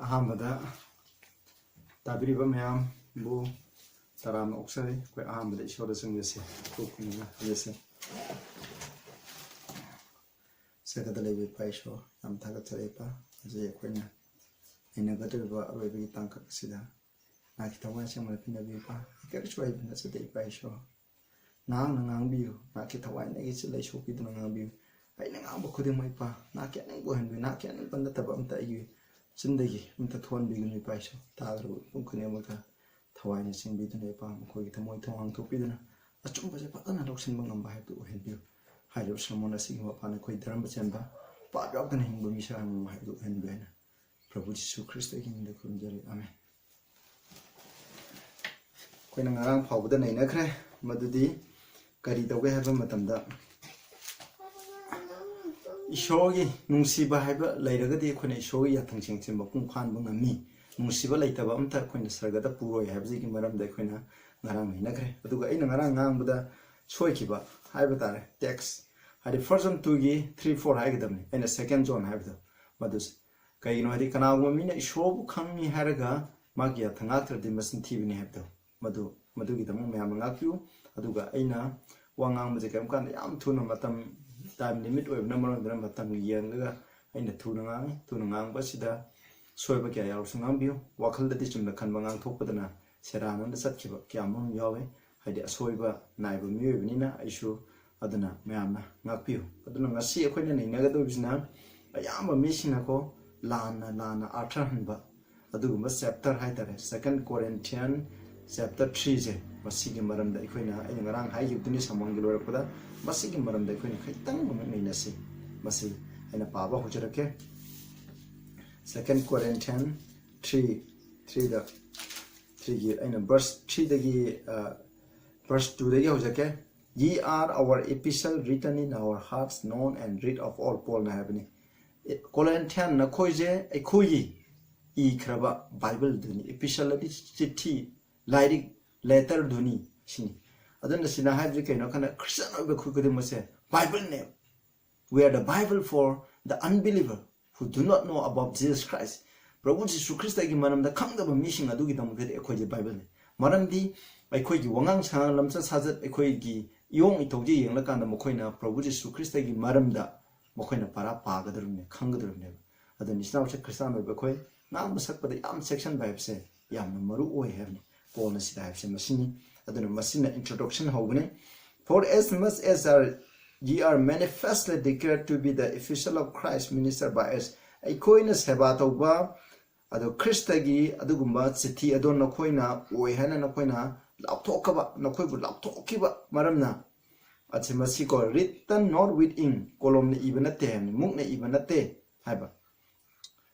अहमदा ताबीरिबा ma'am बु तराम ओक्सरे कोई अहमदा ईश्वर संगसे कुकुना जैसे सेकदा लेबे पाइशो हम थागा चरेपा जे Koyna ina gadaba arobi tangka sida na kitawa chama pina bipa ke choi bina se dei pai sho na ngang biu na kitawa na gi chilai sho pi dun ngang biu ai na ngang ba khudi mai pa na ke nang bo hen bi na ke nang panda ta bam ta yu chindagi umta thon bi ni pai sho ta ru pum khune mo ta thawai ni sing bi dun pa ko gi thamoi thong ang thu pi dun achum ba je pa na lok sin bang am ba ha tu hen biu hai lo samona sing wa pa na koi dharam ba chen ba pa ba kan hin bu mi sa am ha tu hen bi na Prabhu Jesus Christ ki nda kunjari amen koina ngarang phawda nei na khre madudi kari tawge haba matamda ishogi nungsiba haba leiragadi khone ishogi yathang chingchim bakung khan bang ami nungsiba leitaba amta khoina sargada puroi habji ki maram da khoina ngarang nei na khre aduga aina ngarang ngang buda soikiba haiba tare text hadi first one 2 gi 3 4 haigadamni aina second zone habda madus कई no हरी कनाव मीना इशोब खंगी हरगा मागी थंगात्र दि मसिन थीबनि हेबदो मधु की तमु ma'am ngaक्यु अदुगा अइना वांगांग बजे कम कान याम थुना मतम time limit ओइब number दर मतम यंगा अइना थुना ngang बसिदा Shoaib क्या याव संगाम बियो वाखल दति चुमना खन बंगांग थोपदना सेरान न सतखिब क्यामम यावे हाइदि असोयब नाइब मियोबनिना आइसु अदना मैमना ngaक्यु अदुना ngasi अखोइना नैनागदो बिसना अयाम मिसिनाको lana arthar hanba adugumba chapter haitare second Corinthians chapter 3 je masigi maramda ikoina ai ngarang hai yubdini samang gilorapada masigi maramda ikoina khaitang nei nasi masi aina paba hujurake second Corinthians 3 da 3 gi aina verse 3 dagi verse 2 dagi hujake ye are our epistle written in our hearts known and read of all Paul na habni Corinthian na khoije ai khoyi I khraba Bible duni epistle di chithi lyric letter duni sini adana sina haji kaino kana Christian obe khukudi mose Bible name we are the Bible for the unbeliever who do not know about Jesus Christ Prabhu Jesus Christ gi manam da khangdaba mising adugi dam gade khoje Bible ne maram di ai khoyi wangang sang lamsa sajat ai khoyi gi yong itoji yengla kana mokhoina Prabhu Jesus Christ gi maram da मखोइना पारा पागदरुने खंगदरुने अदनि स्नाउसे क्रिस्तान ओबे खोइ नाम सकपदे याम section बाइबसे याम मरु ओय हेबनि पोलना सिदा हेबसे मसिनी अदनि मसिना introduction होबने for as much as ye are manifestly declared to be the official of Christ ministered by us ai khoina seba tawba ado Christagi adugumba chithi adon nakhoina oy hana nakhoina lapthokaba nakhoibu lapthokiba maramna Achi masiko written not with ink kolom ne ibanate hamni muk ne ibanate haiba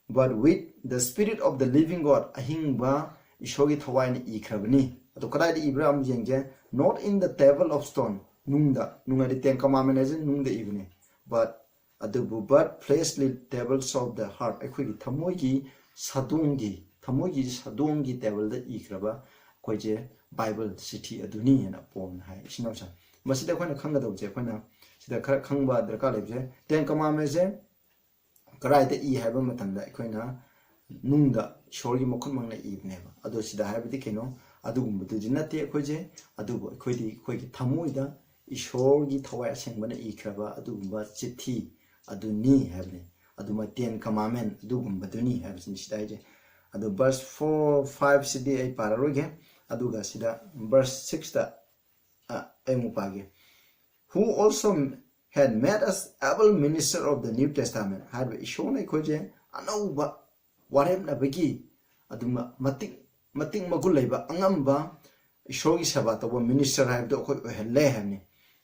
but with the spirit of the living God ahingba ishogi thawai ne ikhrabni ato kadai de Ibrahim jengje not in the table of stone nunga de ten commandment as nungda ibne but adubu but fleshly tables of the heart akhoi thamogi sadongi table da ikhraba koije Bible city aduni na pon hai sinausa masida khona khanga dawje khona sida khara khangba darka lebje ten commandment je karai te I haba matanda khoina nungda shorgi mokhon mangna ibne ba ado sida habidi keno adugumbu du jinate khoje adubu khoidi khoigi thamoida ishorgi thawai asengbana ikraba adugumba chithi aduni habne aduma ten commandment adugumba duni habsin sida je ado verse 4 5 cd ai pararoge aduga sida verse 6 da who also had made us able minister of the New Testament had shown a koje anauba warem na bagi aduma mating magulaiba angamba shogi sabata wa minister have do ko hele hamni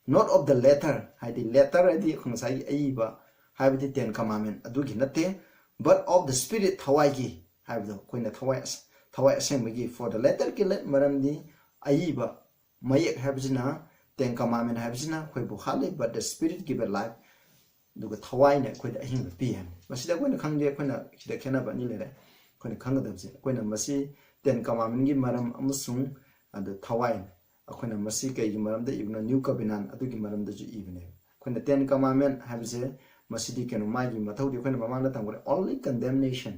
not of the letter had the letter adi khonsai aiba have the 10 commandment adugi nate but of the spirit thawai have the koina thawai asembagi for the letter kilet maramdi aiba mayek habjina ten commandment habjina khoi bu khale but the spirit give a life duga thawai ne khoi da hing pi ham masida koina khangde koina sida khena ba ni lere koina khangdabje koina masi ten commandment gi maram amusung adu thawai koina masi kai gi maram da ibna new covenant adu gi maram da ju ibne koina ten commandment habje masidi kenu mai gi mathau di koina mamang da tangore only condemnation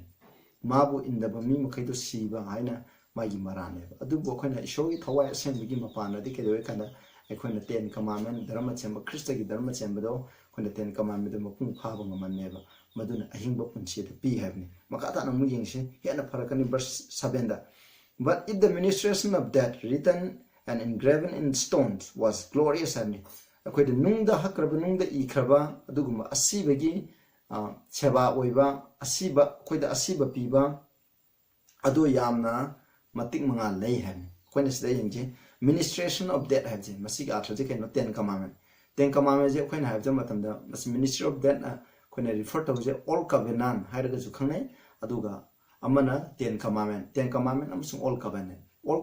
mabu indaba mi makhaido siba haina magi marane adubu akhona ishogi thawai assembly mapana di kedo kana akhona ten commandment dharma chemba krista gi dharma chemba do akhona ten commandment do mapung phaba ngamaneba maduna ahingba punchi da pi habni makata na mu yengse hena farakani verse 7 da. But if the ministration of that written and engraven in stones was glorious and akhoi the nungda hakraba nungda ikraba aduguma asibagi cheba oiba asiba akhoi da asiba piba adu yamna matik manga lei han akhoi sida yengje ministration of that habje masig athraje kaino ten commandment je akhoi na habje matamda mas ministry of that akhoi refer to je all covenant hairaga ju khangnai aduga amana ten commandment amsung all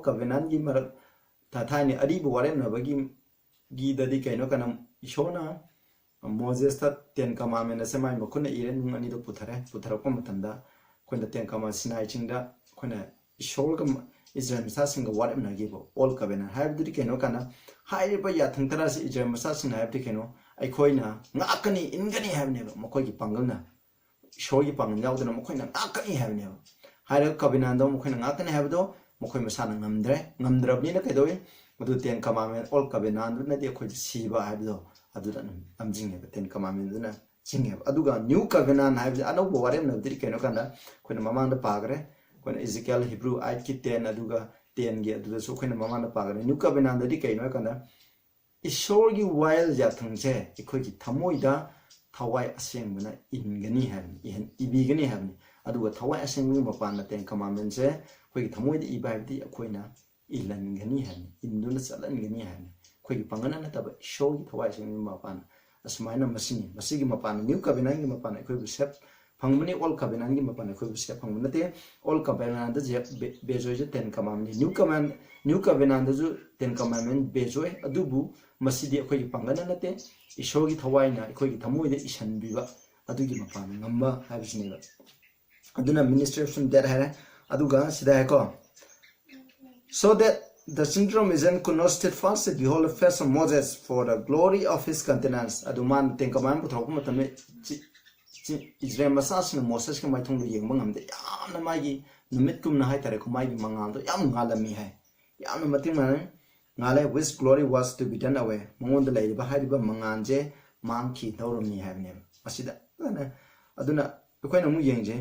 covenant gi marak tathani aribu warem na bagi gi dadi kaino kana ishona Moses ta ten commandment asemai makuna iren nung ani do puthara ko matanda khona ten commandment sinai chingda khona ishol ga Israel masa singa warem na gibo all covenant have dadi kaino kana haire ba ya thangtara si Israel masa singa have dadi kaino ai khoina ngakani ingani have ne makoi gi pangalna shogi pang yaudana mokoina ngakani have ne haire covenant do mokoina ngakani have do mokoi masana ngamdrabni na kaidoi madu ten commandment all covenant na de khoi siba have do aduda amjing ten commandment na jinge aduga new covenant have anu bo warem na diri kaino kanda khoina mamang da pagre khoina Ezekiel Hebrew 8 ki 10 aduga 10 gi aduda so khoina mamang da pagre new covenant diri kaino kanda ishor gi wild ya thangje ikhoi gi thamoida thawai asengmana ingani have ibigani have aduga thawai asengmi mapana ten commandment je khoi gi thamoida ibaibdi akhoina ilangani have induna salangani have khoi gi pangana na taba show gi thawai asengmi mapana asmaina masigi mapana new covenant gi mapana khoi gi sep phangmani all covenant gi mapana khoi gi sep phangmana te all covenant je bejoy je ten commandment new covenant ju ten commandment bejoy adubu masidi khoi gi pangana na te ishor gi thawai na khoi gi thamoida isan biba adugi mapana ngamba habisne aduna ministration there hare aduga sida ko so that the syndrome is in could not steadfast behold the face of Moses for the glory of his countenance aduman ten command puthok matame Israel masas na Moses ke mai thong yeng bangamde yamna magi numit kum na hai tare ko mai mangal do yam ngalami hai yamna mating man ngale which glory was to be done away mongon da lai ba hai ba manganje mangki tawrami hai ne asida aduna koina mu yengje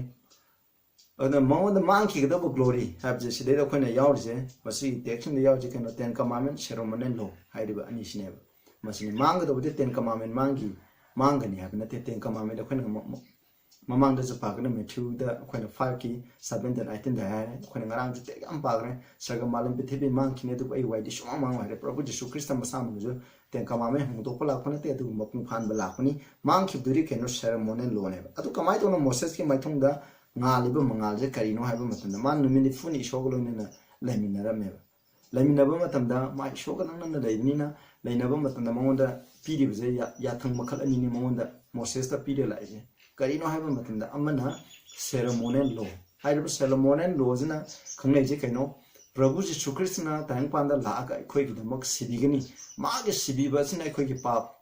aduna mongon da mangki da glory have je sida koina yaurje masi tection da yaurje kana ten commandment ceremony lo hai ba ani sine masini mang da bude ten commandment mangani have na ten commandment da koina mamang da zapa kana Matthew da koina 5 ki 7 da 18 da hai koina ngarang ju te am pagre saga malam pithibi mangki ne du ai wai di shoma mang hai Prabhu Jesus Christ masam ju ten commandment hung do pala khone te du mapung phan bala khoni mangki duri keno ceremony lo ne atu kamai to na Moses ki maithung da ngaliba mangal je karino haiba matanda man numini funi shogolo ne na laminara me laminaba matanda ma shogolo na laimina lainaba matanda monda pidi bze ya thang makhal ani ni monda Moses ta pidi la je karino haiba matanda amana ceremonial law haiba ceremonial law jina khangai je kaino Prabhu Jesus Christ na tang panda la ka khoi gi damak sibigani magi sibiba sina khoi gi pap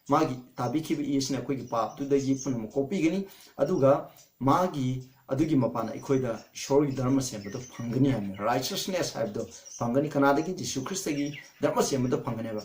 magi tabiki bi isna khoi gi pap tu da gi pun copy gani aduga magi adugi mapana ikhoida shori dharma semba phangani ham righteousness have do phangani kanada gi Jesus Christ gi dharma semba phangane ba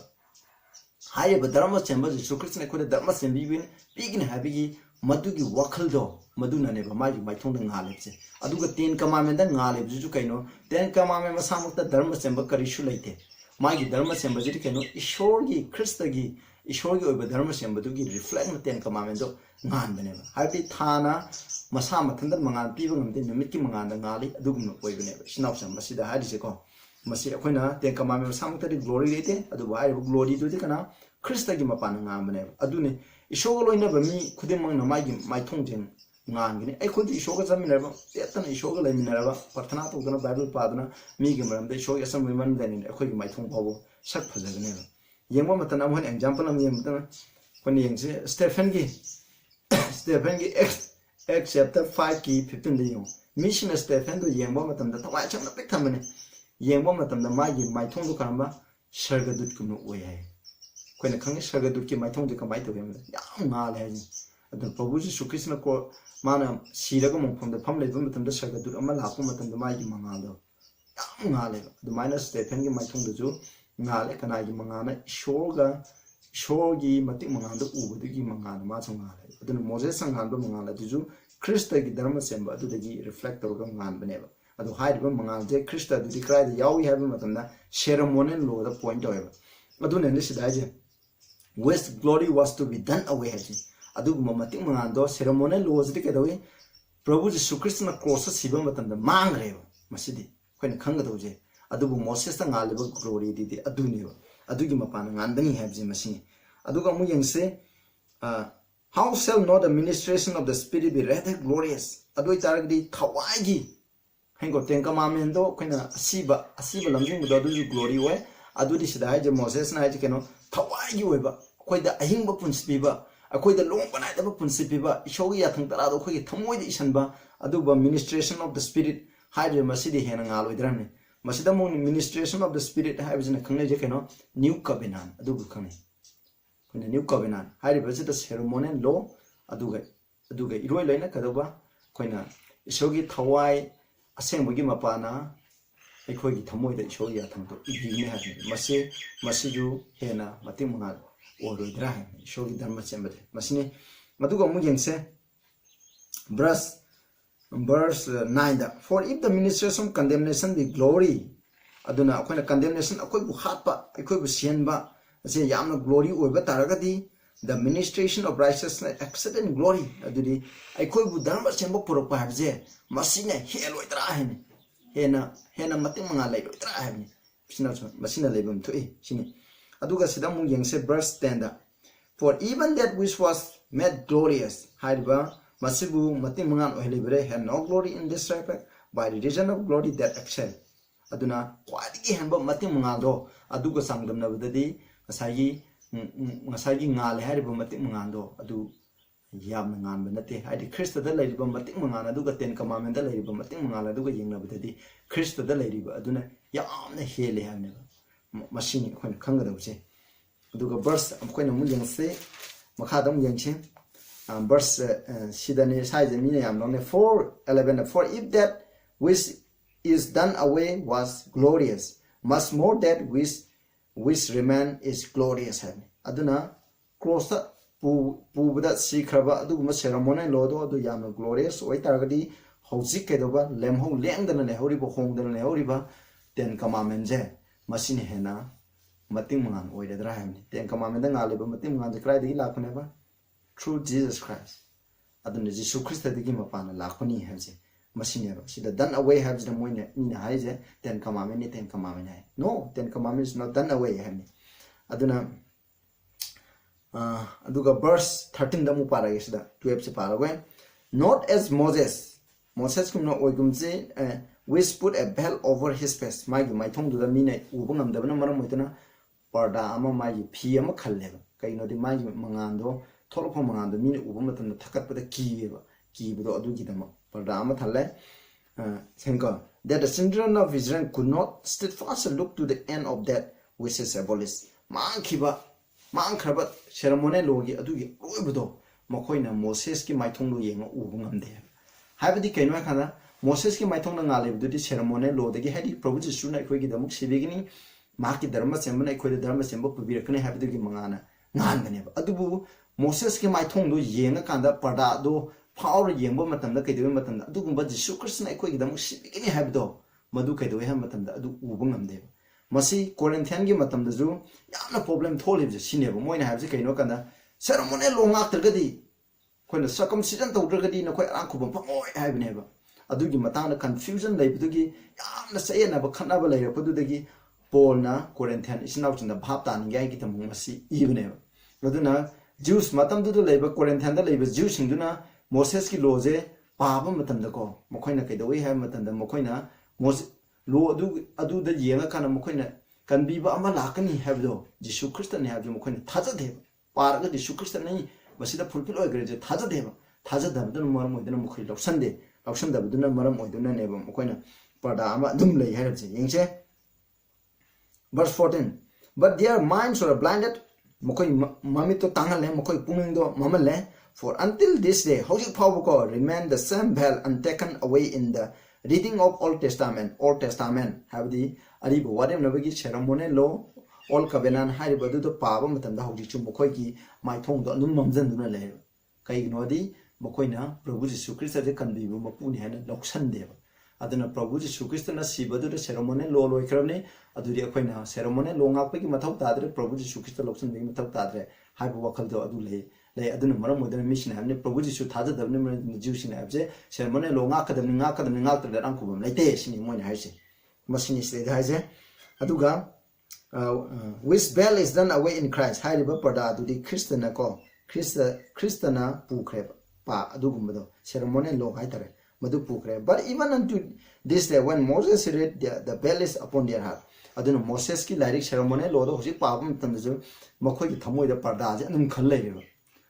haye ba dharma semba Jesus Christ ne khoida dharma sembi bin bigin habigi madugi wakhal do maduna ne ba magi maithong da ngalepse aduga ten commandment da ngalep ju kaino ten commandment masamukta dharma semba karishu leite magi dharma semba ji kaino ishor gi Christ gi ishor gi oba dharma semba du gi reflect ten commandment do ngan bane ba habi thana masa mathanda mangan piba ngamde numit ki mangan da ngali adugum oibane ba sinaw sam masida hadise ko masi akoina ten commandment masamukta di glory leite adu ba glory du kana Christ gi mapana ngam bane adune ishogolo ina ba mi khudem mang na magi mai thongjeng ngangini ai khudi ishoga jaminarba etana ishoga laiminarba parthana togdana bible padana mi gi maram de ishoga asam wiman deni akhoi gi mai thong phawo sak phajagane ba yengba matana amon example am yem ta koni yengse Stephen gi Acts chapter 5 ki 15 de yo mission Stephen do yengba matam da tawai cham na pek thamane yengba matam da magi mai thong do karamba sargadut kum no oyai koina khangi sargadut ki mai thong de ka mai to yam yam ngal hai ꯑꯗꯨꯅ ꯄ꯭ꯔꯚꯨ ꯖꯤꯁꯨ ꯈ꯭ꯔꯤꯁꯅ ꯀꯣ ꯃꯥꯅ ꯁꯤꯔꯒ ꯃꯐꯝꯗ ꯐꯝ ꯂꯩꯕ ꯃꯇꯝꯗ ꯁꯔꯒꯗꯨꯠ ꯑꯃ ꯂꯥꯛꯄ ꯃꯇꯝꯗ ꯃꯥꯒꯤ ꯃꯉꯥꯜꯗꯣ ꯌꯥꯝ ꯉꯥꯜꯂꯦꯕ ꯑꯗꯨꯃꯥꯏꯅ ꯁ꯭ꯇꯦꯐꯦꯟꯒꯤ ꯃꯥꯏꯊꯣꯡꯗꯁꯨ ꯉꯥꯜꯂꯦ ꯀꯅꯥꯒꯤ ꯃꯉꯥꯜꯅ ꯏꯁꯣꯔꯒꯤ ꯃꯇꯤꯛ ꯃꯉꯥꯜꯗ ꯎꯕꯗꯨꯒꯤ ꯃꯉꯥꯜꯅ ꯃꯥꯁꯨ ꯉꯥꯜꯂꯦ ꯑꯗꯨꯅ ꯃꯣꯖꯦꯁꯅ ꯉꯥꯟꯕ ꯃꯉꯥꯜ ꯑꯗꯨꯁꯨ ꯈ꯭ꯔꯤꯁꯇꯒꯤ ꯙꯔꯃ ꯆꯦꯟꯕ ꯑꯗꯨꯗꯒꯤ ꯔꯤꯐ꯭ꯂꯦꯛ ꯇꯧꯔꯒ ꯉꯥꯟꯕꯅꯦꯕ ꯑꯗꯣ ꯍꯥꯏꯔꯤꯕ ꯃꯉꯥꯜꯁꯦ ꯈ꯭ꯔꯤꯁꯇ ꯑꯗꯨꯗꯤ ꯀꯗꯥꯏꯗ ꯌꯥꯎꯏ ꯍꯥꯏꯕ ꯃꯇꯝꯗ ꯁꯦꯔꯃꯣꯅꯤꯌꯦꯜ ꯂꯣꯗ ꯄꯣꯏꯟ ꯇꯧꯋꯦꯕ ꯑꯗꯨꯅꯅꯦ ꯁꯤꯗ ꯍꯥꯏꯁꯦ ꯋꯦꯁ ꯒ꯭ꯂꯣꯔꯤ ꯋꯥꯁ ꯇꯨ ꯕꯤ ꯗꯟ ꯑꯋꯦ ꯍꯥꯏꯁꯦ ꯑꯗꯨꯒꯨꯝꯕ ꯃꯇꯤꯛ ꯃꯉꯥꯜꯗꯣ ꯁꯦꯔꯃꯣꯅꯤꯌꯦꯜ ꯂꯣꯁꯤꯗꯤ ꯀꯩꯗꯧꯏ ꯄ꯭ꯔꯚꯨ ꯖꯤꯁꯨ ꯈ꯭ꯔꯤꯁꯇꯅ ꯀ꯭ꯔꯣꯁꯇ ꯁꯤꯕ ꯃꯇꯝꯗ ꯃꯥꯡꯈ꯭ꯔꯦꯕ ꯃꯁꯤꯗꯤ ꯑꯩꯈꯣꯏꯅ ꯈꯪꯒꯗꯧꯁꯦ ꯑꯗꯨꯕꯨ ꯃꯣꯁꯦꯁꯇ ꯉꯥꯜꯂꯤꯕ ꯒ꯭ꯂꯣꯔꯤꯗꯨꯗꯤ ꯑꯗꯨꯅꯦꯕ ꯑꯗꯨꯒꯤ ꯃꯄꯥꯟꯅ ꯉꯥꯟꯕꯅꯤ ꯍꯥꯏꯕꯁꯤ ꯃꯁꯤꯅꯤ ꯑꯗꯨꯒ ꯑꯃꯨꯛ ꯌꯦꯡꯁꯦ how shall not the ministration of the spirit be rather glorious ꯑꯗꯨ ꯑꯣꯏꯇꯥꯔꯒꯗꯤ ꯊꯋꯥꯏꯒꯤ ꯍꯦꯡꯀꯣ ꯇꯦꯟ ꯀꯃꯥꯟꯃꯦꯟꯗꯣ ꯑꯩꯈꯣꯏꯅ ꯑꯁꯤꯕ ꯂꯝꯖꯤꯡꯕꯗꯣ ꯑꯗꯨꯁꯨ ꯒ꯭ꯂꯣꯔꯤ ꯑꯣꯏ ꯑꯗꯨꯗꯤ ꯁꯤꯗ ꯍꯥꯏꯁꯦ ꯃꯣꯁꯦꯁꯅ ꯍꯥꯏꯁꯦ ꯀꯩꯅꯣ ꯊꯋꯥꯏꯒꯤ ꯑꯣꯏꯕ ꯑꯩꯈꯣꯏꯗ ꯑꯍꯤꯡꯕ ꯄꯨꯟꯁꯤ ꯄꯤꯕ ꯑꯩꯈꯣꯏꯗ ꯂꯣꯡꯕ ꯅꯥꯏꯗꯕ ꯄꯨꯟꯁꯤ ꯄꯤꯕ ꯏꯁꯣꯔꯒꯤ ꯌꯥꯊꯪ ꯇꯔꯥꯗꯣ ꯑꯩꯈꯣꯏꯒꯤ ꯊꯃꯣꯏꯗ ꯏꯁꯟꯕ ꯑꯗꯨꯒ ꯃꯤꯅꯤꯁꯇ꯭ꯔꯦꯁꯟ ꯑꯣꯐ ꯗ ꯁ꯭ꯄꯤꯔꯤꯠ ꯍꯥꯏꯔꯤꯕ ꯃꯁꯤꯗꯤ ꯍꯦꯟꯅ ꯉꯥꯜꯂꯣꯏꯗ꯭ꯔꯅꯤ ꯃꯁꯤꯗ ꯑꯃꯨꯛ ꯃꯤꯅꯤꯁꯇ꯭ꯔꯦꯁꯟ ꯑꯣꯐ ꯗ ꯁ꯭ꯄꯤꯔꯤꯠ ꯍꯥꯏꯕꯁꯤꯅ ꯈꯪꯅꯩꯁꯦ ꯀꯩꯅꯣ ꯅ꯭ꯌꯨ ꯀꯕꯦꯅꯥꯟ ꯑꯗꯨꯕꯨ ꯈꯪꯅꯩ ꯑꯩꯈꯣꯏꯅ ꯅ꯭ꯌꯨ ꯀꯕꯦꯅꯥꯟ ꯍꯥꯏꯔꯤꯕꯁꯤꯗ ꯁꯦꯔꯃꯣꯅꯤꯌꯦꯜ ꯂꯣ ꯑꯗꯨꯒ ꯏꯔꯣꯏ ꯂꯣꯏꯅ ꯀꯩꯗꯧꯕ ꯑꯩꯈꯣꯏꯅ ꯏꯁꯣꯔꯒꯤ ꯊꯋꯥꯏ ꯑꯁꯦꯡꯕꯒꯤ ꯃꯄꯥꯅ ꯑꯩꯈꯣꯏꯒꯤ ꯊꯃꯣꯏꯗ ꯏꯁꯣꯔꯒꯤ ꯌꯥꯊꯪꯗꯣ ꯏꯕꯤꯅꯤ ꯍꯥꯏꯕꯅꯤ ꯃꯁꯤꯁꯨ ꯍꯦꯟꯅ ꯃꯇꯤꯛ ꯃꯉꯥꯜ ꯑꯣꯏꯔꯣꯏꯗ꯭ꯔꯥ ꯍꯥꯏꯕꯅꯤ ꯏꯁꯣꯔꯒꯤ ꯙꯔꯃ ꯆꯦꯟꯕꯗꯤ ꯃꯁꯤꯅꯤ ꯑꯗꯨꯒ ꯑꯃꯨꯛ ꯌꯦꯡꯁꯦ verse 9 for if the ministration of condemnation be glory aduna akoina condemnation akoibu hatpa akoibu sienba ase yamna glory oiba taragadi the ministration of righteousness excellent glory adudi akoibu dharma semba purokpa habje masine heloidra hene hena mating manga leiloidra hene masina lebum thoi sini aduga sida mu yengse verse 10 for even that which was made glorious haiba masibu mating mangan ohelibere had no glory in this respect by the reason of glory that excel aduna kwadigi hanba mating mangal do aduga sangdamnabadadi ngasagi ngale hariba mating mangan do adu yamna nganba nate haidi krista da leiriba mating mangan aduga ten commandment da leiriba mating mangal aduga yengnabadadi krista da leiriba aduna yamna hele hanne masini khona khangadawse aduga verse amkoina mu yengse makhadam yengse verse sidani size meaning am known 4:11 for if that which is done away was glorious much more that which remain is glorious aduna cross pubada sikraba aduguma ceremony lodo adu yamna glorious oi taragadi hojik kedoba lemho lengdana ne horiba hongdana ne horiba ten commandment je masini hena mating mangan oiredra hamni ten commandment da ngaliba mating mangan je krai digi lakune ba through Jesus Christ aduna Jesus Christ digi mapana lakuni habje masine ba sida done away habje da moine ina haije ten commandment hai no ten commandment is not done away hamni aduna aduga verse 13 da mu parage sida 12 se paragoy not as Moses kumna oigumje which put a veil over his face magi mai thong du da mine ubangam da bana maram moitana parda ama magi phi ama khalleba kaino di magi mangando tholopa mangando mine uba matam thakatpada kibudo adugi dama parda ama thalle senka that the children of Israel could not steadfastly look to the end of that which is abolished mangkhaba ceremony logi adugi oibudo makoina Moses ki maithong lo yenga uba ngamde haibadi kaino khana Moses ki maithong na ngalebududi ceremony lo degi hadi Prabhu Jisu na khoi gi damuk sibegini maki dharma sembana khoi dharma semba pubirakne haibadi mangana ngangane adubu Moses ki maithong do yenga kanda parda do power yengba matamda kaidewe matamda adugumba Jisu Christ na khoi gi damuk sibegini haibdo madu kaidewe ha matamda adu uba ngamde masi Corinthian gi matamda ju yamna problem tholibje sineba moina habje kaino kanda ceremony lo ngaktrgadi khoina circumcision tawdragadi na khoi ankubam phamoi haibneba adugi matangna confusion leibudugi yamna sayena ba khanaba leirapududagi Paul na Corinthian isinauchna bhapta ningai gi tamung masi ibneba aduna Jews matam du leiba Corinthian da leiba Jews singduna Moses ki loje paba matam da ko mokhoina kaidawi ha matam da mokhoina Moses lo adu da yenga kana mokhoina kanbiba ama lakani habdo Jesu Christ ne habjo mokhoina thaja de paraga Jesu Christ ne masida fulfill oigreje thaja da dun maram oidana mokhoi lausan da buduna maram oiduna ne ba mokhoina parda ama dum lei haibje yengse verse 14 but their minds were blinded mokoi mamito tangale mokoi punging do mamalle For until this day, hojik phawko remain the same veil untaken away in the reading of Old Testament. Habdi aribu wadem nabagi ceremony law all covenant haribu do paba matanda hojik chu mokoi my thong do num mamjan duna le kai gnodi mokoina Prabhu Jisu Christ de kan bibu mapuni hana loksan deba aduna Prabhu Jisu Christ na sibadu de ceremony law loy kramne aduri akoina ceremony law ngapki mathau tadre Prabhu Jisu Christ loksan bi mathau tadre haibu wakal do adu le aduna maram modern mission hamne Prabhu Jisu thaja dabne man Jewish habje ceremony law ngakadamni ngak tar ang kubam laite sini moina haise masini se haise aduga which veil is done away in Christ haiba pada adudi Christian ko Christiana pukreba pa adugumado ceremony law haitare madu pukre but even unto this day when Moses read the veil is upon their heart aduna Moses ki lyric ceremony law do hosi pabam tamju makhoi ki thamoi da parda je anum khal leiro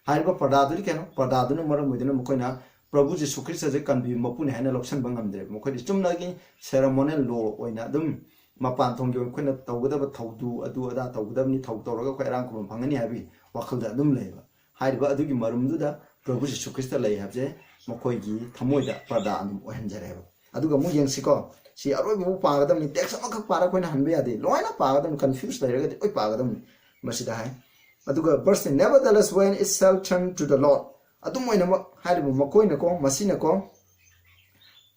haiba parda du keno parda du maram modina makoina Prabhu Jisu Christ je kan bi mapune hana loksan bangam dre makhoi di chumna gi ceremony law oina dum mapan thong gi khoina tawgada ba thawdu adu ada tawgada ni thaw tawraga ko erang ko phangani habi wakhal da dum leiba haiba adu gi marum du da Prabhu Jisu Christ lay habje makhoi gi thamoi da parda anum ohenjareba aduga mu yengsiko si aroi bu pagadam ni text amakak para koina hanbe ade loina pagadam confused lairaga oi pagadam masida hai aduga verse nevertheless when itself turned to the Lord adum moina haribu makoina ko masina ko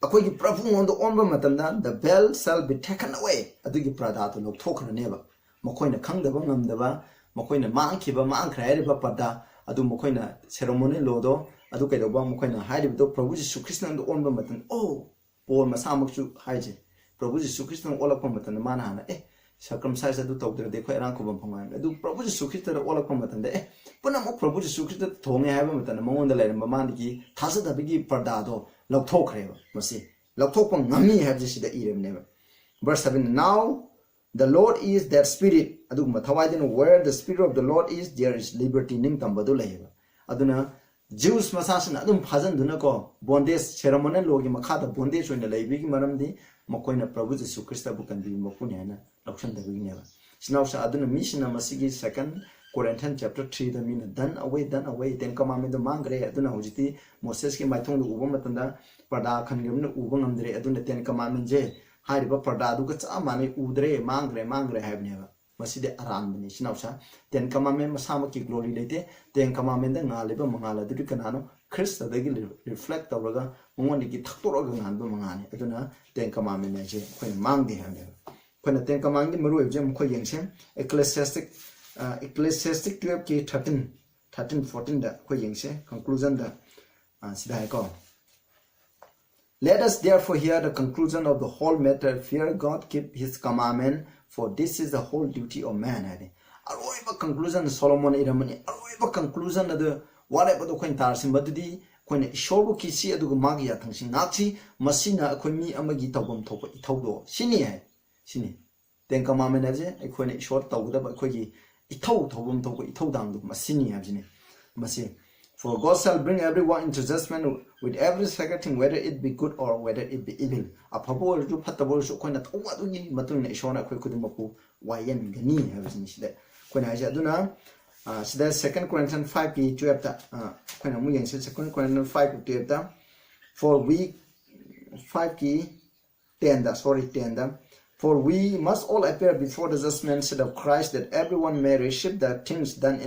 akoi gi Prabhu ngondo omba matanda the veil shall be taken away adugi parda to lok thokra neba makoina khangdaba ngamdaba makoina mangkhiba mangkhra hariba parda adu makoina ceremony lodo adu kaidoba makoina haribu Prabhu Jisu Christ ngondo omba matan oh Paul masamakchu haije Prabhu Jisu Christ ngondo olakpa matan mana hana circumcise adu tawdre ko erang ko bamphang adu Prabhu Jisu Christ ro olakpa matan de punam Prabhu Jisu Christ thonge haiba matan mangonda lairamba mandiki thasa bigi parda do lokthokhreba masi lokthokpa ngami habje sida iremneba verse 7 now the Lord is their spirit adu mathawaiden where the spirit of the Lord is there is liberty ning tambadu laiba aduna Jews masasan adum phajan duna ko bondage ceremony logi makhada bondage oina laibigi maramdi makoina Prabhu Jisu Christ bu kan bi mapuni hana loksan da bigi neba sinausa aduna mission masigi 2 Corinthians chapter 3 the mean done away ten commandment mangre aduna hojiti Moses ki maithong du uba matanda pada khangemna uba ngamdre aduna ten commandment je hariba pada du ka chamani udre mangre habneba maside aranbani sinausa ten commandment masama ki glory lete ten commandment da ngaleba mangala du kanano Christ da gi reflect tawraga mongoni ki thaktoraga nganba mangani aduna ten commandment je khoi mangde habneba khoi ten commandment maru je mkhoi yengsem Ecclesiastic 12 ki 13 14 da khoi yengse conclusion da sidai ko let us therefore hear the conclusion of the whole matter fear God keep his commandment for this is the whole duty of man ade aroiba conclusion Solomon iramani aroiba conclusion adu whatever do khoin tar simbadudi khoin ishobu ki si adu magi ya thangsi ngakchi masina khoi mi amagi tawbam thok ithawdo sini hai sini ten commandment aje khoi ishor tawda ba khoi gi ithau thawbam thok ithau dang du masini habjini masi for God shall bring everyone into judgment with every second thing whether it be good or whether it be evil apabo ju phatabol su khoina tawwa du ni matun ne ishona khoi kudumapu wayen gani habjini sida khoina haja aduna sida 2 Corinthians 5 ki 12 ta khoina mu yeng 2 Corinthians 5 ki 12 ta for we 5 ki 10 da sorry 10 da for we must all appear before the judgment seat of Christ that everyone may receive the things done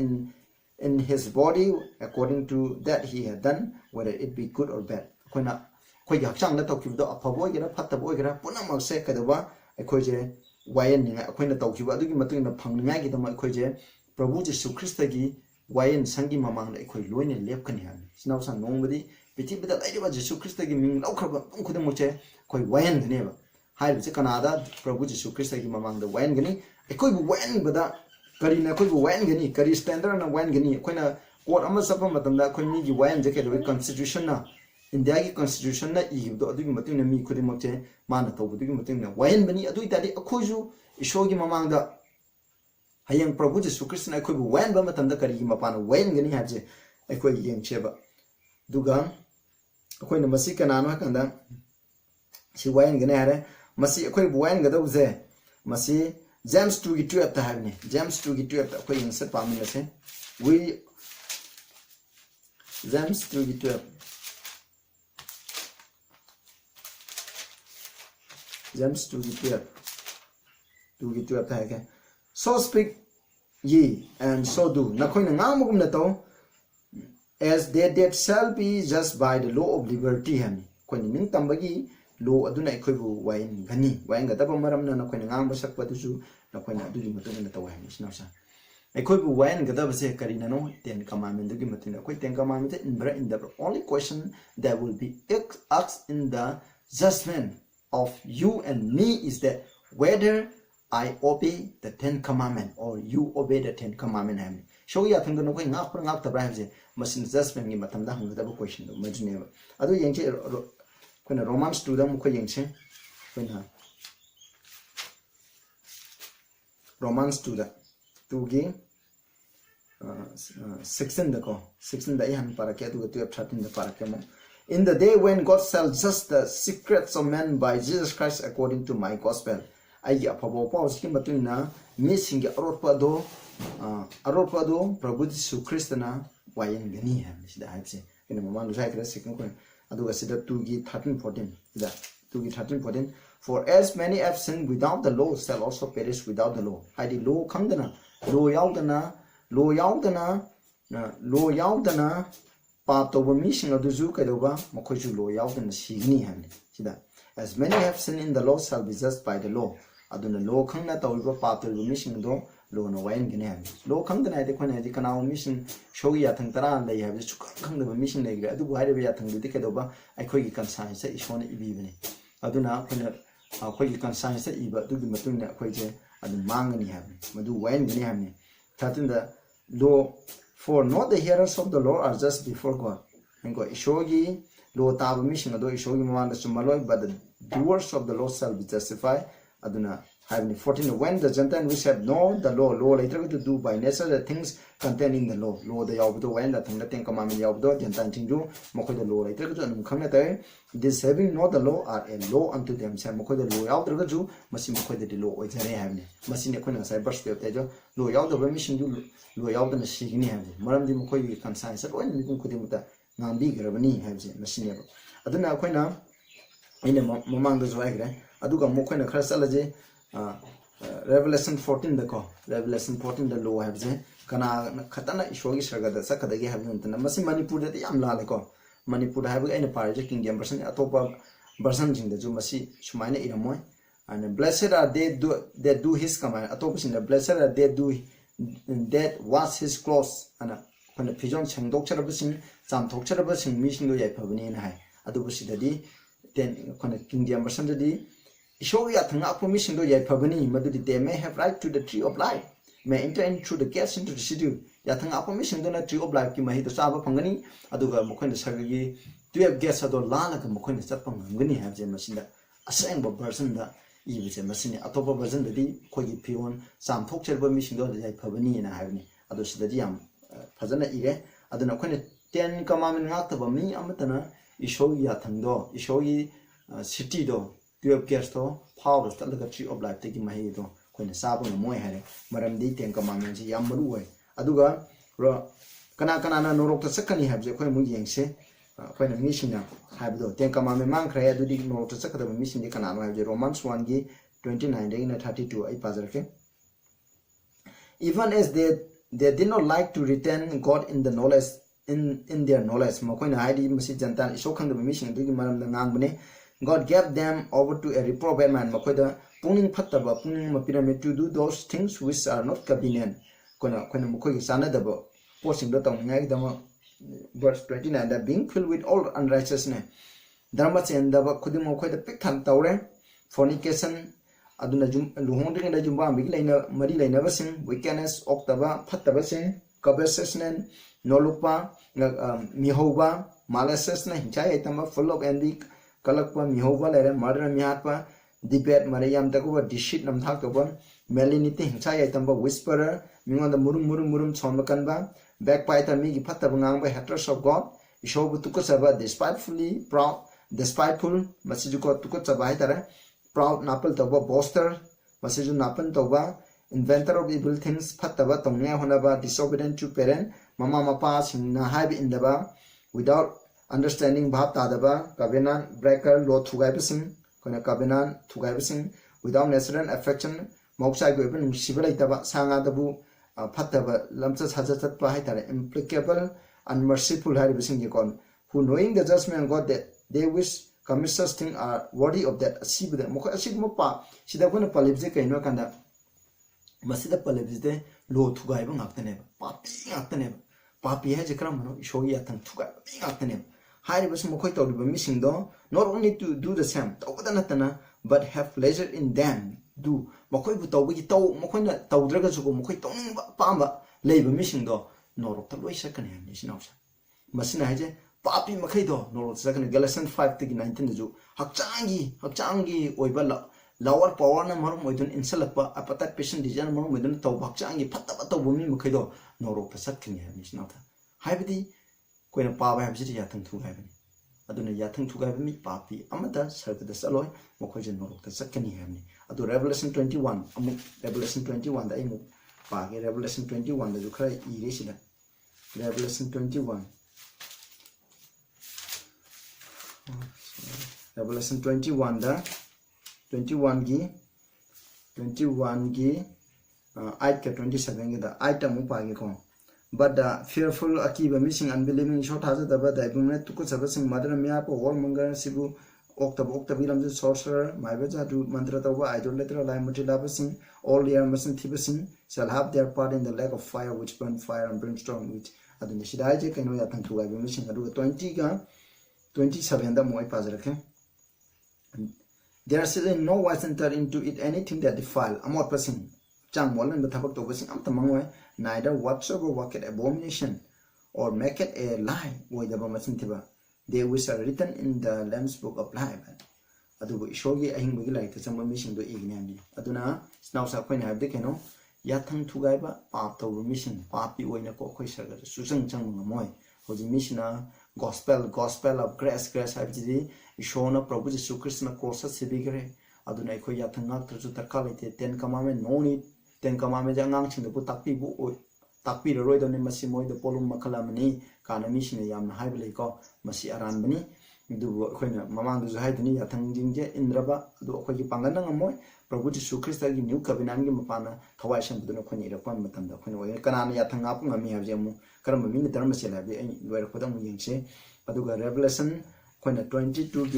in his body according to that he had done whether it be good or bad khoina khoi ga chang na tawki do apabo gira phattabo gira punamak se kadaba khoi je wayen ni khoina tawki ba adugi matung na phangninga gi dama khoi je Prabhu Jisu Christ gi wayen sangi mamang na khoi loine lepkani han sinau sang nongbadi piti bida laiba Jisu Christ gi ming laukhaba tung khudam che khoi wayen gane ba hai bi kanada Prabhu Jisu Christ gi mamang da wayen gani khoi bu wayen bada kari na khoi bu wayen gani kari standard na wayen gani khoina court ama sapa matamda khoi mi gi wayen je ke do constitution na India ki constitution na I do adugi matung na mi khudimak che mana tawbugi matung na wayen bani adui tadi akhoju ishogi mamang da hayang Prabhu Jisu Christ na khoi bu wayen ba matamda kari gi mapana wayen gani habje khoi yeng cheba duga khoi na masi kanana kanda si wayen gani hare masi khoi bu wayen ga do je masi James 2 ki 12 ta habne James 2 ki 12 ta khoi yeng se pamina se James 2:12. James 2:12. 2:12 ta ke. So speak ye and so do. Na khoi na ngam gum na to as they that shall be just by the law of liberty ham. Khoi ni ning tambagi law aduna khoi bu wain gani wain ga tabam maram na khoi na ngam ba sak pa tu su na khoi na du matu na to ham isna sa. Khoi bu wain ga da ba se kari na no ten commandment du gi matu na khoi ten commandment in the only question that will be asked in the judgment of you and me is that whether I obey the 10 commandments or you obey the 10 commandments. Ham. Show ya thang no koi ngak par ngak ta bra ham je masin judgment gi matam da hang da question do majune ba adu yeng che koi na Romans 2 da mu koi yeng che koi na Romans 2 da 2 gi 16 da ko 16 da yan para ke du 13 da para ke mo. In the day when God shall judge the secrets of men by Jesus Christ according to my gospel. I apabo pa uski matuna missing aropa do Prabhu Jisu Christ na wayan gani ham sida haipse ina mama lu sai kra second ko adu asida 2 gi 13-14 da 2 gi 13-14 for as many have sinned without the law shall also perish without the law. Haidi law khangdana law yaudana pa to ba mi sing adu zu kai do ba makhoi ju law yaudana signi ham sida as many have sinned in the law shall be judged by the law. Aduna law khangna tawba pa to ba mi sing do law no wain gani ham law khangdana de khona di kana mi sing shogi ya thang tara lai ha chu khangda ba mi sing lai ga adu ba ya thang du de kai do ba ai khoi gi kan sai sa ishona ibi bane aduna khona khoi gi kan sai sa iba du gi matung na khoi je adu mangani ham madu wain gani ham ni thatin the law for not the hearers of the law are just before God and go ishogi law ta ba mi sing do ishogi ma da chumaloi but the doers of the law shall be justified. Aduna having 14 when the Gentile which have known the law later to do by nature the things contained in the law the yawdo when the thing the 10 commandment yawdo Gentile tinju mokoi the law later to anum khangna tay this having not the law are a law unto themselves mokoi the law yawdo ju masi mokoi the law ojare havne masi ne khona sai verse pe tejo law yawdo ba mission ju law yawdo na signi havne maram di mokoi kan sai sa loin mi kun khudi muta ngambi grabani havje masi ne aduna khoina ine momang do zoi gre aduga mokhoina khara salaje Revelation 14 the ko Revelation 14 the law have je kana khatana ishogi sarga da sakada ge have nantana masi manipur da yam la le ko manipur have ga ina par je kingdom version atopa version jing da ju masi sumaina iramoy and blessed are they do his command atopa sin the blessed are they do that wash his clothes ana kana pijon changdok charaba sing cham thok charaba sing mi sing do yai phabani na hai adu busidadi then kana kingdom version di Ishogi athanga permission do yai phabani madudi they may have right to the tree of life may enter in through the gates into the city yathanga permission do na tree of life ki mahi do saba phangani aduga mokhoina sagagi 12 gates ado lala ka mokhoina chatpang ngani have je masinda aseng ba version da ibe je masini atopa version da di khogi pion sam thok cherba mission do yai phabani na have ni adu sidadi yam phajana ire aduna khoina 10 commandment ngakta ba mi amatana ishogi athangdo ishogi city do 12 gates to power to the tree of life taking my head when the sabo no moy hare maram di 10 commandments yam maru wai aduga ro kana na norok ta sakani have je khoi mu yengse khoi na mission na have do 10 commandment mang khra adu di norok ta sakada mission di kana have je Romans 1 gi 29 de na 32 ai pazar ke even as they did not like to retain God in the knowledge in their knowledge ma khoi na haidi masi jantan iso khang da mission di maram da ngang bane God gave them over to a reprobate man. Makoida puning pataba puning mapirame to do those things which are not convenient. Kona makoi sana daba posting the tongue dama verse 29 that being filled with all unrighteousness. Dharma chendaba kudimo the pick taure fornication aduna luhonding and jumba big liner mari liner sing wickedness octava patabasing covetousness nolupa mihoba maliciousness hinchai itama full of envy kalakpa mihoba lere murder mihatpa debate mariyam takuba deceit nam thak tobon malignity hingcha yaitamba whisperer mingon the murum chonmakan ba backbiter mi gi phatta bangang ba haters of God ishobu tukasaba despiteful masijuko tukasaba haitara proud napal toba boaster masiju napan toba inventor of evil things phatta ba tongnya honaba disobedient to parent mama mapa singna haibi indaba without understanding bhab tadaba covenant breaker law thugai basing koina covenant thugai basing without natural affection moksai go even sibala itaba sanga dabu phattaba lamcha saja chatpa hai tare implacable unmerciful hari basing ye kon who knowing the judgment of God that they wish commit such things are worthy of that asibda mokha asigma pa sida kona palibje kaino kanda masida palibje lo thugai ba ngaktane papi ngaktane papi hai je kram no ishogi athang thugai ba ngaktane hai bas mokhoi tawriba mising do not only to do the same tawda natana but have pleasure in them do mokhoi bu tawgi taw mokhoi na tawdraga su mokhoi tawning ba pamba leiba mising do norok ta loi sakane ni sinawsa masina haje papi makhai do norok sakane Galatians 5 to 19 ju hakchangi oiba lower power na marum oidun insalakpa apatat patient design marum oidun taw hakchangi phattaba tawbumi makhai do norok ta sakane ni sinawta haibidi koina paba habji yathang thu haibani aduna yathang thu haibami papi amata sarkada saloi mokhoi je norok ta sakani haibani adu Revelation 21 amuk Revelation 21 da imuk page Revelation 21 da ju khara ire sida Revelation 21 Revelation 21 da 21 gi 8 ka 27 gi da 8 amuk page ko but the fearful akiba missing unbelieving short has the bad ibune tuku sabasing madra mia po war mangar sibu oktabilam the sorcerer my beja to mantra tawa idolater lai mutila basing all year mustn't thibasing shall have their part in the lake of fire which burn fire and brimstone which adun shidai je kaino ya thang thuga missing adu 20 ga 27 da moi pazrakhe there is no wise enter into it anything that defile amot passing chang molan the thabak to basing am tamangwe neither whatsoever work it abomination or make it a lie with the bamasintiba they which are written in the Lamb's book of life adubu ishogi ahing bugi like the some mission do ignani aduna now sa koina habde keno yathang thugai ba pap to mission papi oina ko khoi sarga susang chang ngamoy hoji missiona gospel of grace habji ishona prabhu jesu krishna course sibigre aduna khoi yathang ngak tru tarkalite 10 commandment no need 10 commandment jangang ching bu takpi roi do ne masi moi do polum makhalamani kana mission yamna haibele ko masi aran bani du khoina mamang du haidani yathang jingje indraba du khoi gi pangana ngamoy prabhu jesu krishna gi new covenant gi mapana thawai sam du na khoni ra pan matam da khoni oi kana yathang ap ngami habje mu karam min taram sela bi ai loir khodam yingse aduga revelation khoina 22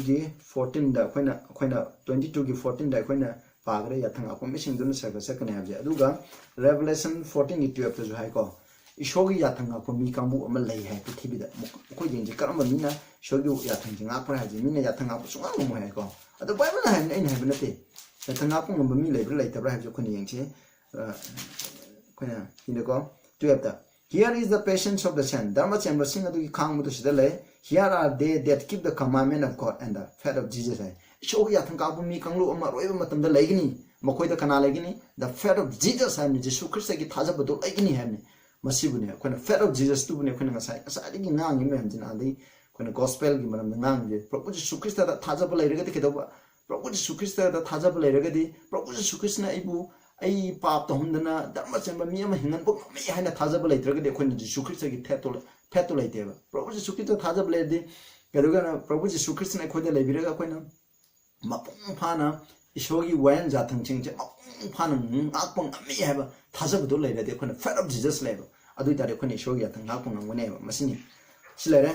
gi 14 da khoina 22 gi 14 da khoina pagre yathang ap mission du na sakane habje aduga revelation 14 gi 12 ju hai ko ishogi yathang ap mi kambu amal lei hai prithibi da ko jingje karam mina shogi yathang jinga pra haji mina yathang ap sunga mo hai ko adu bible na hai nei hai banate yathang ap ngam mi lei bra lei tabra haji khoni yengche khoina hinako 12 da here is the patience of the saint dharma chamber sing adu ki khang mu sida le here are they that keep the commandment of God and the faith of Jesus hai shogi yathang ap mi kanglu ama roi ba matam da leigini makhoi da kana leigini the faith of Jesus hai ni jesu christ gi thaja badu leigini hai ni masibune koina faith of Jesus tu bune koina ngasai asadi gi ngang ni mem jina dei koina gospel gi maram ngang je prabhu jesu christ da thaja ba leiraga de kedoba prabhu jesu christ da thaja ba leiraga di prabhu jesu christ na ibu ai pap to hundana dharma chamba mi ama hingan bok mi haina thaja ba leiraga de koina jesu christ gi pheto leiteba prabhu jesu christ da thaja ba leide kedoga na prabhu jesu christ na khoida leibiraga koina mapung phana ishogi wayan jathang chingje mapung phana ngakpang ami haba thaja ba do leira de koina faith of Jesus level adu tare khoni shogi yathang ngakpang ngone masini silare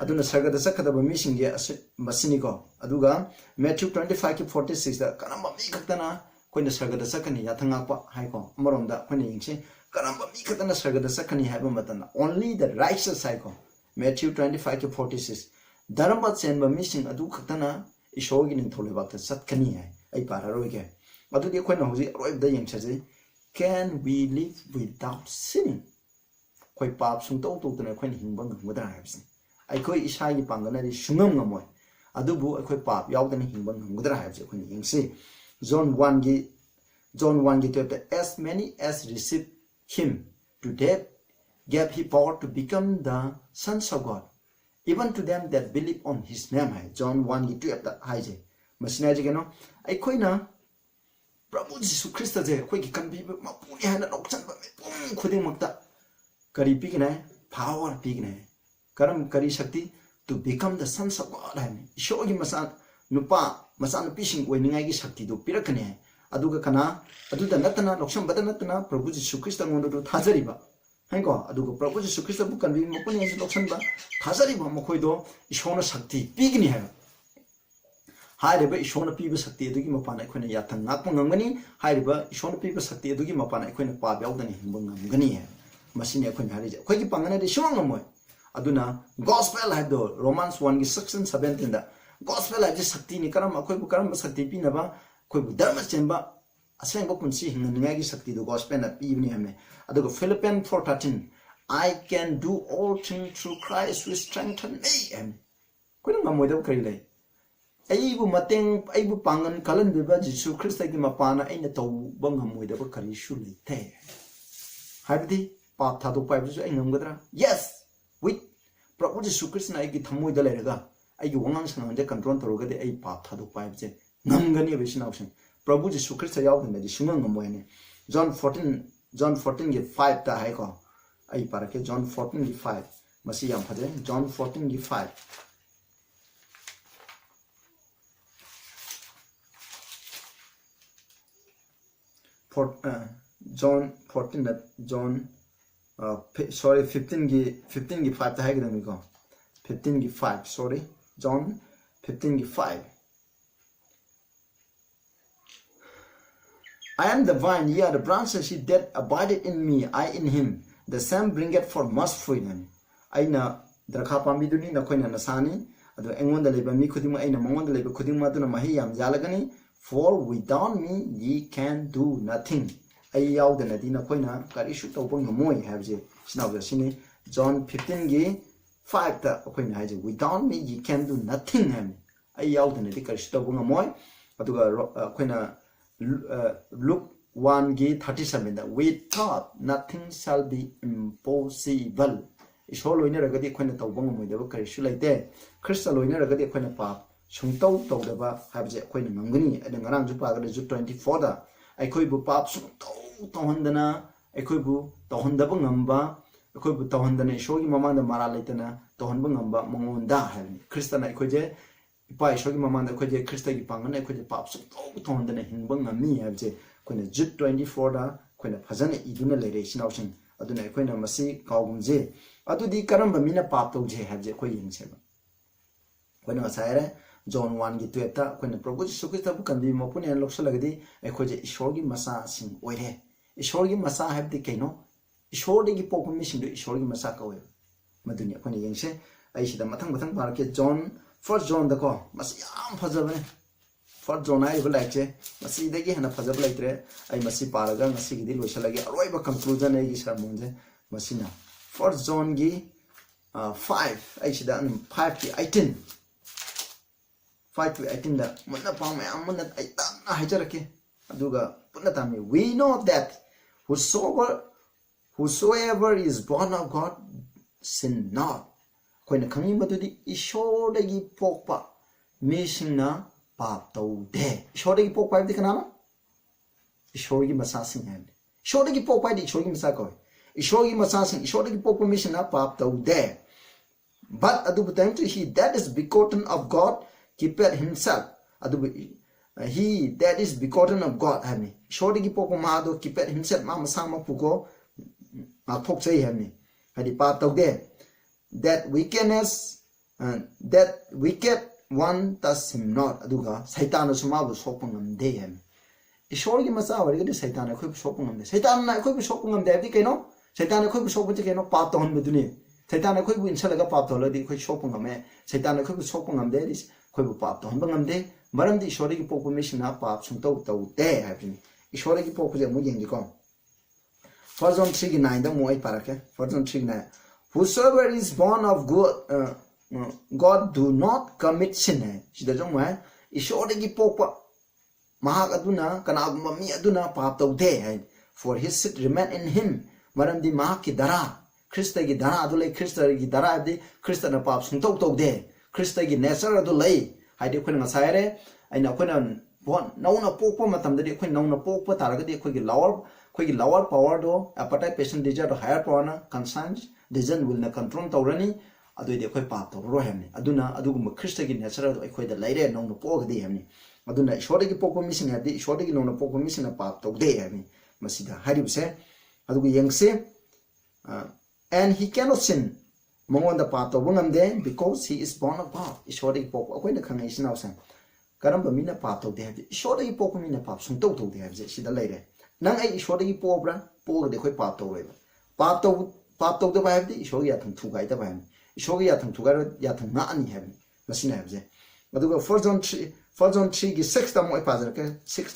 aduna sargada sakada ba mission ge masini ko aduga Matthew 25:46 da kanamba mi khatana koina sargada sakani yathang ngakpa hai ko amaronda khoni yingse kanamba mi khatana sargada sakani haiba matana only the righteous hai ko Matthew 25:46 dharma chenba mission adu khatana ishogi ning thole bakta satkani hai ai para roige adu de khoina hoji roibda yengsaje can we live without sinning koi pap sung tau tu tane khoi hingba ngudra habsi ai khoi isai gi pangana ri sungam ngamoi adubu ai khoi pap yaudani hingba ngudra habsi khoi yingsi John 1 gi to as many as receive him to death gave he power to become the sons of God even to them that believe on his name hai John 1 gi to hai je masina je geno ai khoi na prabhu jesu christ je khoi gi kan bi ma puni hana lokchan ba me pum khuding makta kari pikinai power pigne karam kari shakti to become the sons of God hai shogi masa nupa masa nupi sing oiningai gi shakti do pirakane aduga kana aduda natana loksam bada natana Prabhu Jisu Krista ngondo do thajariba haiko aduga Prabhu Jisu Krista bu kanbi mapuni ase loksan ba thajariba mokhoi do ishona shakti pigni hai हाइरिबा इशोना पीबा शक्ति अदुगी मपाना अखोना याथंग Nakap ngangani हाइरिबा इशोना पीबा शक्ति अदुगी मपाना अखोना पा बेवदनी हिंबा ngangani है मसिने अखोना हारिजे अखोगी पांगना दे शिवंग मोय अदुना gospel हाइदो Romans 1 की section 17 दा gospel हाइजे शक्ति नि करम अखोइबु करम शक्ति पिनबा अखोइबु धर्म चेंबा असेंबा पुंसी हिंगनिङाई की शक्ति दो gospel ना पीबनी हमें अदुगा Philippians 4:13 I can do all things through Christ who strengthens me em Koyna मोयदो करि लै aibu mateng aibu pangan kalan biba Jisu Krista ki mapana aina tau bangam moida ba kari shu leite habdi pap tha do pai bisu ai ngamgadra yes with Prabhu Jisu Krista ai ki thamoi da lerega ai ki wangang sanang de control toroga de ai pap tha do pai je ngamgani be sina option Prabhu Jisu Krista yaw de ji shunga ngamoy ne John 14 ki 5 ta hai ko ai para ke John 14 ki 5 masi yam phade John 14 ki 5 John 14 that John sorry 15 ki 5 ta hai gidami ko 15 ki 5 sorry John 15 ki 5 I am the vine, ye are the branches, he that abideth in me, I in him, the same bringeth forth much fruit. Aina drakha pambi duni na koina nasani adu engon da leba mi khuding aina mongon da leba khuding ma duna mahi yam jalagani for without me ye can do nothing. Ai yaw da nadi na koina kari shu to bong moy have je sinaw ga sini John 15 gi 5 ta koina haje without me ye can do nothing ham ai yaw da nadi kari shu to bong moy aduga koina Luke 1 gi 37 da with God nothing shall be impossible. Isho loina ragadi koina to bong moy da kari shu laite Krista loina ragadi koina pa sungtau tawdaba habje koina ngangani ade ngarang ju pa ga ju 24 da aikoi bu pap sungtau tawhandana aikoi bu tawhandaba ngamba aikoi bu tawhandana ishogi mamanda mara laitana tawhanba ngamba mongonda habni Krista na aikoi je ipa ishogi mamanda aikoi je Krista gi pangana aikoi je pap sungtau tawhandana hinba ngami habje koina ju 24 da koina phajana iduna leire sinawsing aduna koina masi kawgumje adudi karamba mina pap tawje habje koi yingcheba koina saire John 1 ki 12 ta koina Prabhu Jisu Krista bu kanbi mapuni an loksa lagadi aikoi je ishor gi masa sing oire ishor gi masa habdi kaino ishor gi pokku mi sing do ishor gi masa ka oire maduni koina yengse ai sida mathang par ke John 1 John da ko masi yam phajabane 1 John ai bulai che masi de gi hana phajab laitre ai masi paraga masi gi dil losa lagi aroi ba conclusion ai gi sermon je masina 1 John gi 5 ai sida 5 ki 18 5 to 18 da munna pa me amunna ai ta na hajarake aduga punna tami we know that whosoever is born of God sin not koina khangi madudi ishordagi pokpa misingna pap taude ishordagi pokpa di kana ishorgi masa sing hand ishordagi pokpa di ishorgi masa ko ishorgi masa sing ishordagi pokpa misingna pap taude but adu time to he that is begotten of God keepeth himself adu he that is begotten of God hami shorigi poko ma do keepeth himself ma masang ma puko ma thok chei hami hadi pa tawde that wickedness that wicked one does him not aduga saitan suma bu sopangam de hami ishorigi masa wari de saitan khoi sopangam de saitan na khoi sopangam de di kaino saitan khoi sopang de kaino pa to hon beduni saitan khoi bu insalaga pa to ladi khoi sopangam me saitan khoi sopangam de is khoi bu pap to hon bangam de maram di ishori gi pokku mission na pap sung tau tau te habini ishori gi pokku je mu yengi ko for John 3 9 da mu ai parake for John 3 9 whosoever is born of God do not commit sin sida jong ma ishori gi pokpa mahak aduna kana mi aduna pap tau te for his seed remain in him maram di mahak ki dara Krista gi dara adule Krista gi dara di Krista na pap sung tau tau de Krista gi nature adu lay haide khoi nga saire aina khoi na bon nauna pokpa matam de khoi nauna pokpa taraga de khoi gi lower power do appetite patient desire to higher power na conscience decision will na control tawrani adu de khoi pap tawro hamni aduna adugum Christ gi nature do khoi da laire no no pog de hamni aduna ishore gi pokko missing adi ishore gi no no pokko missing na pap taw de hamni masida harib se adugu yengse and he cannot sin mongon da pap taw bungam de because he is born of God ishore gi pokko khoi na khangai sinaw sang karam ba mina pap taw de habi ishore gi pokko mina pap sung taw taw de habi sida laire nang ai ishore gi pobra po de khoi pap taw reba pap taw de ba habi ishore ya thang thugai da ba habi ishore ya thang thugai ya thang na ani habi masina habi aduga 1 John 3 gi 6 ta mo ai pazar ke 6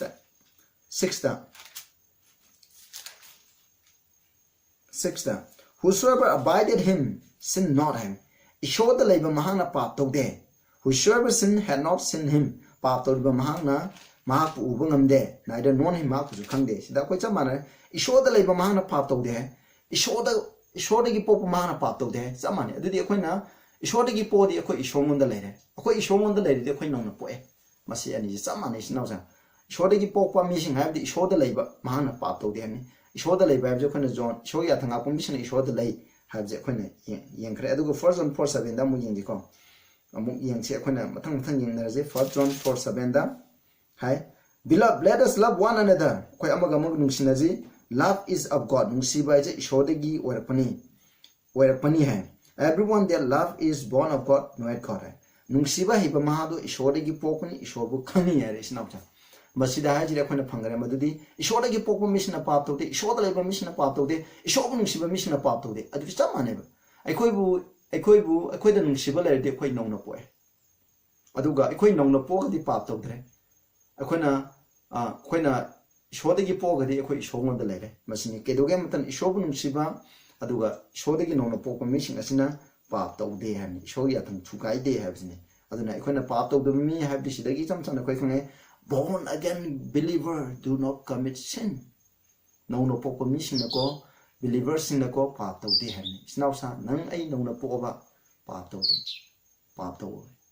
ta whosoever abided him sin not him ishore the labor mahana pap taw de whosoever sin had not sinned him pap taw ba mahana ma pu ubangam de neither known him ma ku khang de sida koi chamana ishore the labor mahana pap taw de ishore gi pop mahana pap taw de chamane adudi khoi na ishore gi po di khoi ishore mon da leire khoi ishore mon da leire de khoi nong na po e masi ani ji chamane sinau sa ishore gi pop pa mi sing ha di ishore da leiba mahana pap taw de ni ishore da leiba je khoi na John ishore ya thanga pom bisna ishore da lei ha je khoi na yeng khre adugo 1 John 4:7 da mu yeng di ko amu yeng che khoi na mathang yeng na je 1 John 4:7 da hai beloved let us love one another khoi amaga mag nung sinaji love is of God nung sibai je ishore gi or pani hai everyone their love is born of God no God hai nung siba hi ba mahado ishore gi pokuni ishore bu khani yare sinau cha masida ha jire khoi na phangare madudi ishore gi pokpu misna pap to de ishore le ba misna pap to de ishore bu nung siba misna pap to de adu cha mane ba ai khoi da nung siba le de khoi nong na poe aduga ai khoi nong na po di pap to dre khoi na ishore gi po ga di khoi ishore mon da le re masini ke doge matan ishore bu nung siba aduga ishore gi nong na po ko mising asina pap to de ha ni ishore ya thang chukai de ha bisni aduna ai khoi na pap to de mi ha bi sidagi cham cham na khoi khane born again believer do not commit sin no no pop mission ko believers in ko pap to de han snaw sa nang ai no na po ba pap to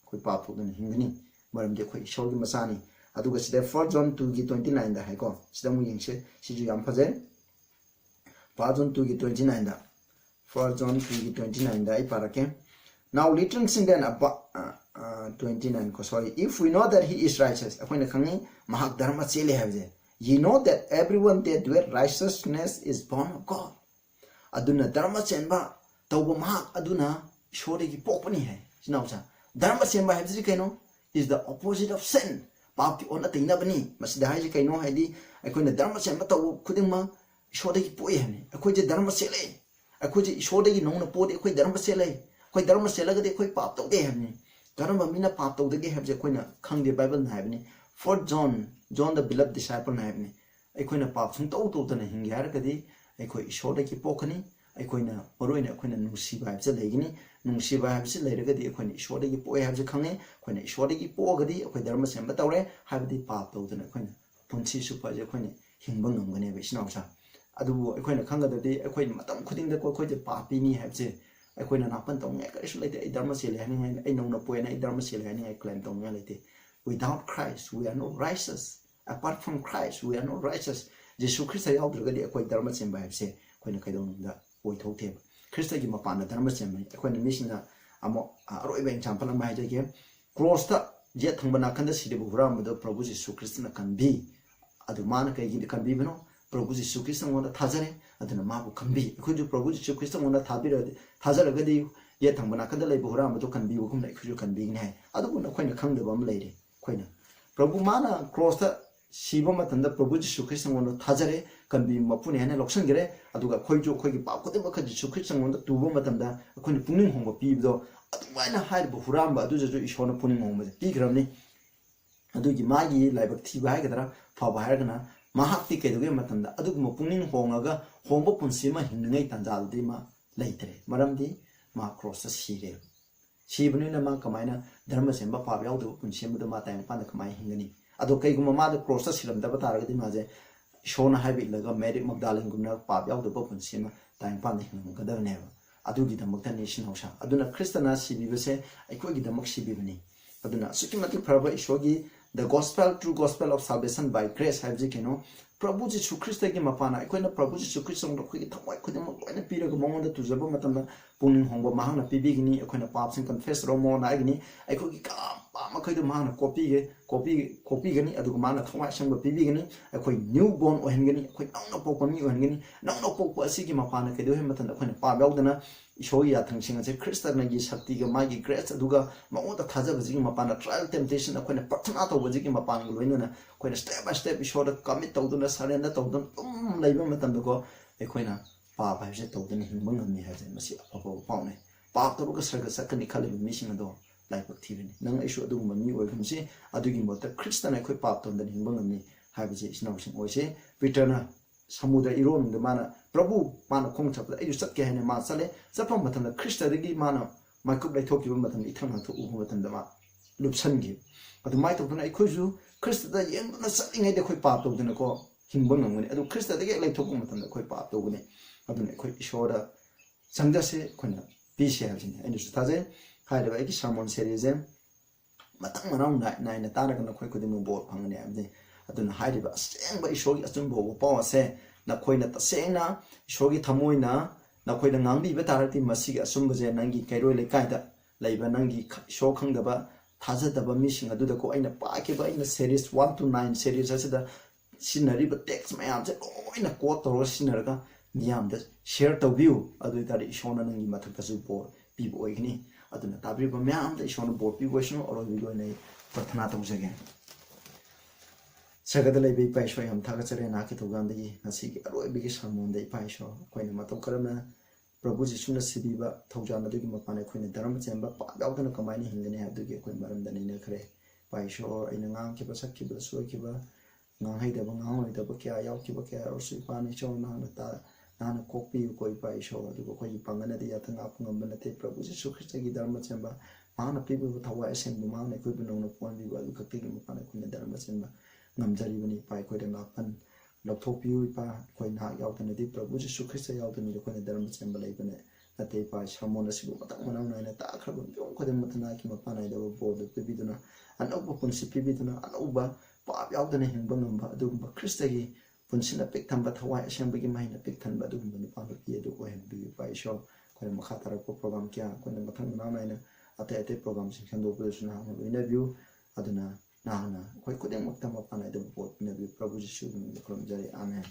khoi pap to den hingani maram de khoi shol gi masani aduga sida 1 John 2 gi 29 da hai ko sida mu yingse si ju yam phaje 1 John 2 gi 29 da 1 John 2 gi 29 da ai parake now written sin then 29 ko sorry if we know that he is righteous akoina khangi mahak dharma chele have ye know that everyone that doeth righteousness is born of God aduna dharma chenba tawba mahak aduna ishore gi pokpani hai sinaucha dharma chenba have kaino is the opposite of sin pap ki ona tingna bani masida hai kaino hai di akoina dharma chenba taw khuding ma ishore gi poe hai akoi je dharma chele akoi je ishore gi nong na po de akoi dharma chele akoi dharma chele ga de akoi pap taw de hai Karamba mina pap taw de ge have je koina khang de Bible na have ni for John the beloved disciple na have ni ai koina pap sung taw ta na hing yar ka di ai koi ishore ki pokhani ai koina oroina koina nusi ba je legini nusi ba have se le ga di koina ishore ki poe have je khange koina ishore ki po ga di koi dharma sem ba tawre have di pap taw na koina punchi su pa je koina hingba ngam gane be sinau sa adu ai koina khanga da di ai koi matam khuding da koi je papi ni have je ai koina na pan tong ka isu lete ai dharma se le hani ai nong na poe na ai dharma se le hani ai claim tong lete without Christ we are not righteous apart from Christ we are not righteous Jesus Christ ay outro gadi akoi dharma sem ba se koina kai dong da oi thok the Christ gi ma pan na dharma sem ai koina misina amo aroi ben champal ma hai je cross ta je thangba na khanda si de bu ram do Prabhu Jesus Christ na kan bi adu man kai gi kan bi bano Prabhu Jesus Christ ngona thajare aduna ma bu kan bi khoi ju Prabhu Jesus Christ ngona thabira thajara gadi ye thangba khanda lei bu ram do kan bi bu kum lai khoi ju kan bi ne adu na khoina khang de bam lai re khoina Prabhu mana cross ta siba matanda Prabhu Jesus Christ ngona thajare kan bi mapune hane loksan gere aduga khoi ju khoi gi pa ko de ba kha Jesus Christ ngona tuba matanda khoina pungning hongba pi do adumaina hair bu ram ba adu ju ishona puning hongba pi gram ni adu gi magi laibak thi ba ga dara fa ba har gana mahakti ke duge matanda adu mo pungning hongaga hongbo punsi ma hingai tanjal di ma leitre maram di ma cross sire sibni na ma kamaina dharma semba pa yaw do punsi ma do ma tang pa na kamai hingani adu kai guma ma do cross silam da ba tar ga di ma je shona haibi laga Mary Magdalene gumna pa yaw do punsi ma tang pa na hinga ga da ne adu gi da makta nation hausa aduna kristana sibi bese ai ko gi da mak sibi bani aduna sukimati prabha ishogi the gospel true gospel of salvation by grace haibji kino Prabhu Jisu Christ ki mapana aikoina Prabhu Jisu Christ ong khoi thamai khudimak loina piraga mongonda tujaba matamda puning hongba mahangna pibigini aikoina papsing confess ro mo na igini aikogi kam pama khoi du mahangna copy gani aduga mana thamai sangba pibigini aikoi new born ohengani aikoi nangna pokpa mi ohengani nangna pokpa asigi mapana kedo he matanda aikoina pa yaudana ishoi ya thangsinga je Christian gi shakti ga magi grace aduga maoda thaja bajigi mapana trial temptation aikoina prathana to bajigi mapana loina na aikoina step by step ishora commit tawduna surrender tawdun leiba matamda ko aikoina pa ba je tawduna hingba ngami ha je masi afaba paune pa to ga sarga sakani khali missing ado laipak thibini nang isu adu mami oigumsi adugi mota Christian aikoi pa to ndan hingba ngami ha bi je isnausing oise Peter na samudra iron de mana Prabhu mana khong chapda ayu sakke hane ma sale zapam matamda Christian degi mana maikup lai thoki ba matam ithang to u matamda ma lupsan gi adu mai to na aikoi Christian da yeng na saling ai de khoi pa to dena ko hingba ngangani adu Christian degi lai thoku matamda khoi pa to gune adu ne khoi ishora sangda se khona pi se ha jini ani su taje hai da ki sermon series matang manang na na ta na khoi ko de mo bo phangani amde aduna hai da seng ba ishori asum bo pa se na khoi na ta seng na ishori thamoi na khoi da ngangbi ba tarati masigi asum ba je nangi kairoi le kai da leiba nangi sho khang da ba thaja da ba mi sing adu da ko aina pa ke ba aina series 1 to 9 series asida sinari ba text mayam je oina ko to sinarga miyam da share to view adu da ishona nangi mathak ta su bo pi bo igni aduna tabri ba mayam da ishona bo pi bo shino oro video nei prathana to jage sagada lai bai pai shoyam thaga chare na ki to gandagi nasi ki aroi bi ki sermon dai pai sho koina matom karama Prabhu Jisu na sibiba thawjana dugi mapane khoina dharma chemba pa gaudana kamaini hingani ha dugi khoi maram dani na khare pai sho aina ngang ki ba sak ki ba so ki ba ngang hai da ba ngang hoi da ba kya yaw ki ba kya or su pa ni cho na na ta na na kopi koi pai sho dugo khoi pangana di yatang ap ngam na te Prabhu Jisu Christ gi dharma chemba ma na pi bu thawa esen bu ma na khoi bu no pon bi ba du khakti gi mapane khoina dharma chemba ngamjari bani pai khoi da ngapan lokthokpiu pa khoi na yaudana di Prabhu Jisu Christ yaudana di khoi dharma chemba leibane ate pa sermon asibu matak manau na ta akhrabam yong khoi matana ki mapana da bo de pibiduna anauba punsi pibiduna anauba pa yaudana hingba ngamba adugumba Christ gi punsina pek thamba thawai asembagi gi mahina pek thanba adugumba ni pa pi adu ko hen bi pa isho khoi makha tarak program kya khoi mathang manau na ate program sing khando bu suna ha interview aduna na khoi kudeng makta mapana da bo ne bi Prabhu Jisu ni khom jari amen